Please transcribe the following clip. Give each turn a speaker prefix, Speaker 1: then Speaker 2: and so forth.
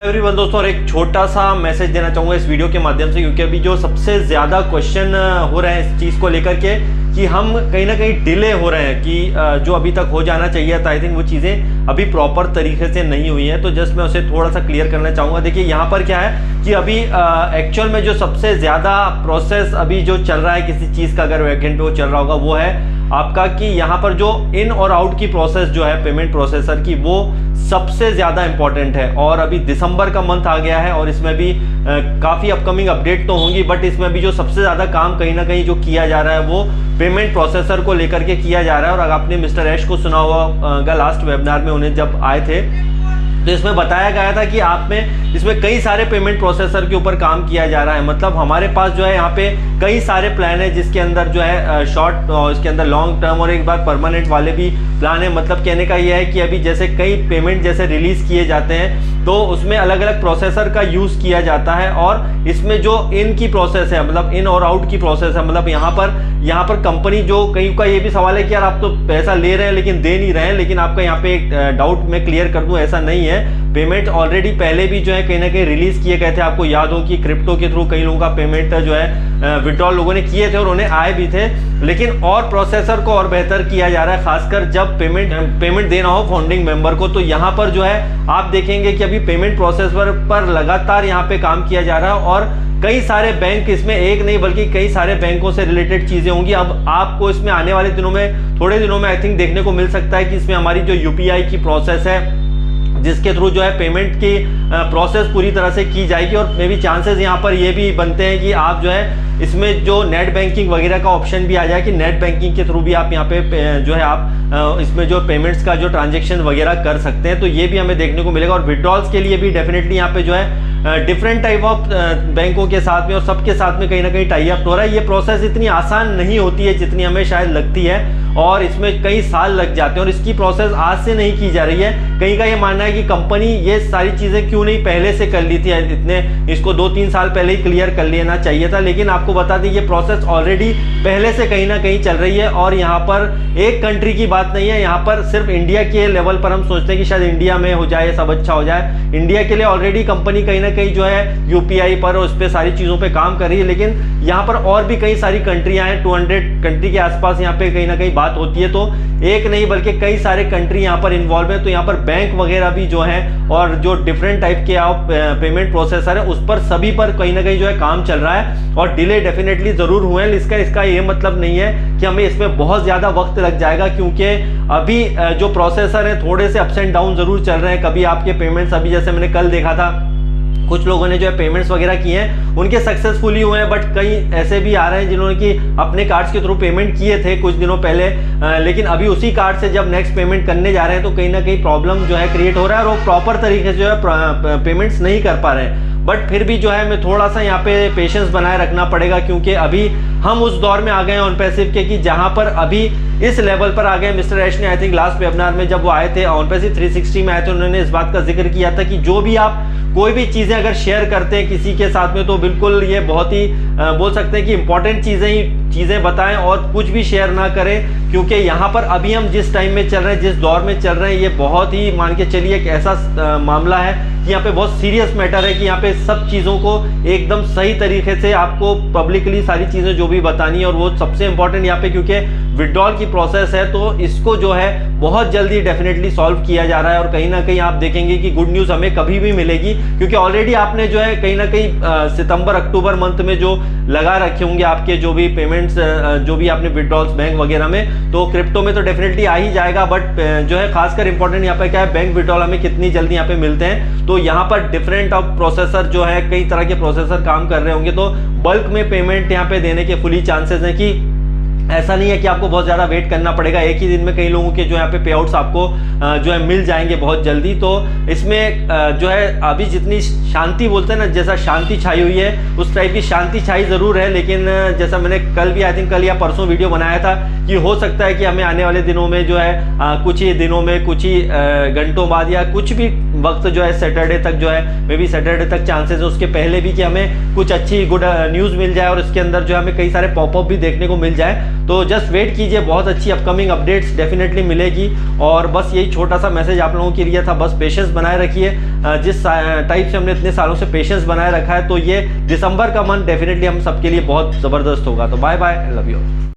Speaker 1: Everyone दोस्तों, और एक छोटा सा मैसेज देना चाहूँगा इस वीडियो के माध्यम से, क्योंकि अभी जो सबसे ज़्यादा क्वेश्चन हो रहे हैं इस चीज़ को लेकर के कि हम कहीं ना कहीं डिले हो रहे हैं कि जो अभी तक हो जाना चाहिए था, आई थिंक वो चीज़ें अभी प्रॉपर तरीके से नहीं हुई हैं। तो जस्ट मैं उसे थोड़ा सा क्लियर करना चाहूँगा। देखिए यहाँ पर क्या है कि अभी एक्चुअल में जो सबसे ज़्यादा प्रोसेस अभी जो चल रहा है किसी चीज़ का, अगर बैकएंड पे वो चल रहा होगा, वो है आपका कि यहाँ पर जो इन और आउट की प्रोसेस जो है पेमेंट प्रोसेसर की, वो सबसे ज़्यादा इंपॉर्टेंट है। और अभी दिसंबर का मंथ आ गया है और इसमें भी काफ़ी अपकमिंग अपडेट तो होंगी, बट इसमें भी जो सबसे ज़्यादा काम कहीं ना कहीं जो किया जा रहा है वो पेमेंट प्रोसेसर को लेकर के किया जा रहा है। और अगर आपने मिस्टर ऐश को सुना होगा लास्ट वेबिनार में उन्हें जब आए थे, तो इसमें बताया गया था कि आप में इसमें कई सारे पेमेंट प्रोसेसर के ऊपर काम किया जा रहा है। मतलब हमारे पास जो है यहाँ पे कई सारे प्लान है, जिसके अंदर जो है शॉर्ट और इसके अंदर लॉन्ग टर्म और एक बार परमानेंट वाले भी प्लान है। मतलब कहने का ये है कि अभी जैसे कई पेमेंट जैसे रिलीज किए जाते हैं तो उसमें अलग अलग प्रोसेसर का यूज़ किया जाता है। और इसमें जो इन की प्रोसेस है, मतलब इन और आउट की प्रोसेस है, मतलब यहाँ पर कंपनी जो कहीं का ये भी सवाल है कि यार आप तो पैसा ले रहे हैं लेकिन दे नहीं रहे हैं, लेकिन आपका यहाँ पे एक डाउट मैं क्लियर कर दूं, ऐसा नहीं है। पेमेंट ऑलरेडी पहले भी जो है कहीं ना कहीं रिलीज किए गए थे। आपको याद हो कि क्रिप्टो के थ्रू कई लोगों का पेमेंट जो है विड्रॉल लोगों ने किए थे और उन्हें आए भी थे, लेकिन और प्रोसेसर को और बेहतर किया जा रहा है, खासकर जब पेमेंट देना हो फाउंडिंग मेंबर को। तो यहाँ पर जो है आप देखेंगे कि अभी पेमेंट प्रोसेसर पर लगातार यहाँ पे काम किया जा रहा है और कई सारे बैंक, इसमें एक नहीं बल्कि कई सारे बैंकों से रिलेटेड चीजें होंगी। अब आपको इसमें आने वाले दिनों में, थोड़े दिनों में आई थिंक देखने को मिल सकता है कि इसमें हमारी जो यूपीआई की प्रोसेस है, जिसके थ्रू जो है पेमेंट की प्रोसेस पूरी तरह से की जाएगी। और मे भी चांसेस यहाँ पर ये भी बनते हैं कि आप जो है इसमें जो नेट बैंकिंग वगैरह का ऑप्शन भी आ जाए कि नेट बैंकिंग के थ्रू भी आप यहाँ पे जो है आप इसमें जो पेमेंट्स का जो ट्रांजेक्शन वगैरह कर सकते हैं। तो ये भी हमें देखने को मिलेगा। और विड्रॉल्स के लिए भी डेफिनेटली यहाँ पे जो है डिफरेंट टाइप ऑफ बैंकों के साथ में और सबके साथ में कहीं ना कहीं टाई अप हो रहा है। ये प्रोसेस इतनी आसान नहीं होती है जितनी हमें शायद लगती है, और इसमें कई साल लग जाते हैं और इसकी प्रोसेस आज से नहीं की जा रही है। कहीं का ये मानना है कि कंपनी ये सारी चीज़ें क्यों नहीं पहले से कर ली थी, इतने इसको 2-3 साल पहले ही क्लियर कर लेना चाहिए था। लेकिन आपको बता दें ये प्रोसेस ऑलरेडी पहले से कहीं ना कहीं चल रही है। और यहाँ पर एक कंट्री की बात नहीं है, यहाँ पर सिर्फ इंडिया के लेवल पर हम सोचते हैं कि शायद इंडिया में हो जाए, सब अच्छा हो जाए। इंडिया के लिए ऑलरेडी कंपनी कहीं ना कहीं जो है यूपीआई पर और उस पर सारी चीज़ों पर काम कर रही है, लेकिन यहाँ पर और भी कई सारी कंट्रियाँ हैं, 200 कंट्री के आसपास यहाँ पे कहीं ना कहीं बात होती है। तो एक नहीं बल्कि कई सारे कंट्री यहाँ पर इन्वॉल्व है। तो यहाँ पर बैंक वगैरह भी जो है और जो डिफरेंट टाइप के आप पेमेंट प्रोसेसर है, उस पर सभी पर कहीं ना कहीं जो है काम चल रहा है और डिले डेफिनेटली जरूर हुए हैं। इसका ये मतलब नहीं है कि हमें इसमें बहुत ज्यादा वक्त लग जाएगा, क्योंकि अभी जो प्रोसेसर है थोड़े से अप्स एंड डाउन जरूर चल रहे हैं। कभी आपके पेमेंट्स, अभी जैसे मैंने कल देखा था कुछ लोगों ने जो है पेमेंट्स वगैरह किए हैं, उनके सक्सेसफुली हुए हैं, बट कई ऐसे भी आ रहे हैं जिन्होंने कि अपने कार्ड्स के थ्रू पेमेंट किए थे कुछ दिनों पहले, लेकिन अभी उसी कार्ड से जब नेक्स्ट पेमेंट करने जा रहे हैं तो कहीं ना कहीं प्रॉब्लम जो है क्रिएट हो रहा है और वो प्रॉपर तरीके से जो है पेमेंट्स नहीं कर पा रहे हैं। बट फिर भी जो है मैं थोड़ा सा यहाँ पे पेशेंस बनाए रखना पड़ेगा, क्योंकि अभी हम उस दौर में आ गए हैं ऑनपैसिव के कि जहाँ पर अभी इस लेवल पर आ गए। मिस्टर ऐश ने आई थिंक लास्ट वेबिनार में जब वो आए थे ऑनपैसिव 360 में आए थे, उन्होंने इस बात का जिक्र किया था कि जो भी आप कोई भी चीज़ें अगर शेयर करते हैं किसी के साथ में, तो बिल्कुल ये बहुत ही बोल सकते हैं कि इंपॉर्टेंट चीज़ें बताएं और कुछ भी शेयर ना करें, क्योंकि यहाँ पर अभी हम जिस टाइम में चल रहे हैं, जिस दौर में चल रहे हैं, ये बहुत ही मान के चलिए एक ऐसा मामला है कि यहाँ पे बहुत सीरियस मैटर है कि यहाँ पे सब चीज़ों को एकदम सही तरीके से आपको पब्लिकली सारी चीज़ें जो भी बतानी है। और वो सबसे इंपॉर्टेंट यहाँ पे, क्योंकि विड्रॉल की प्रोसेस है तो इसको जो है बहुत जल्दी डेफिनेटली सॉल्व किया जा रहा है। और कहीं ना कहीं आप देखेंगे कि गुड न्यूज़ हमें कभी भी मिलेगी, क्योंकि ऑलरेडी आपने जो है कहीं ना कहीं सितंबर अक्टूबर मंथ में जो लगा रखे होंगे आपके जो भी पेमेंट्स, जो भी आपने विड्रॉल्स बैंक वगैरह में, तो क्रिप्टो में तो डेफिनेटली आ ही जाएगा। बट जो है खासकर इंपॉर्टेंट यहाँ पे क्या है, बैंक विड्रॉल हमें कितनी जल्दी यहाँ पे मिलते हैं। तो यहाँ पर डिफरेंट ऑफ प्रोसेसर जो है, कई तरह के प्रोसेसर काम कर रहे होंगे, तो बल्क में पेमेंट यहाँ पे देने के फुली चांसेस हैं कि ऐसा नहीं है कि आपको बहुत ज़्यादा वेट करना पड़ेगा। एक ही दिन में कई लोगों के जो यहाँ पे पे आउट्स आपको जो है मिल जाएंगे बहुत जल्दी। तो इसमें जो है अभी जितनी शांति बोलते हैं ना, जैसा शांति छाई हुई है उस टाइप की शांति छाई ज़रूर है। लेकिन जैसा मैंने कल भी आई थिंक कल या परसों वीडियो बनाया था कि हो सकता है कि हमें आने वाले दिनों में जो है कुछ ही दिनों में, कुछ ही घंटों बाद या कुछ भी वक्त जो है सैटरडे तक जो है, मे बी सैटरडे तक चांसेस है, उसके पहले भी कि हमें कुछ अच्छी गुड न्यूज़ मिल जाए और इसके अंदर जो हमें कई सारे पॉपअप भी देखने को मिल जाए। तो जस्ट वेट कीजिए, बहुत अच्छी अपकमिंग अपडेट्स डेफिनेटली मिलेगी। और बस यही छोटा सा मैसेज आप लोगों के लिए था, बस पेशेंस बनाए रखिए। जिस टाइप से हमने इतने सालों से पेशेंस बनाए रखा है, तो ये दिसंबर का मंथ डेफिनेटली हम सबके लिए बहुत ज़बरदस्त होगा। तो बाय बाय, लव यू।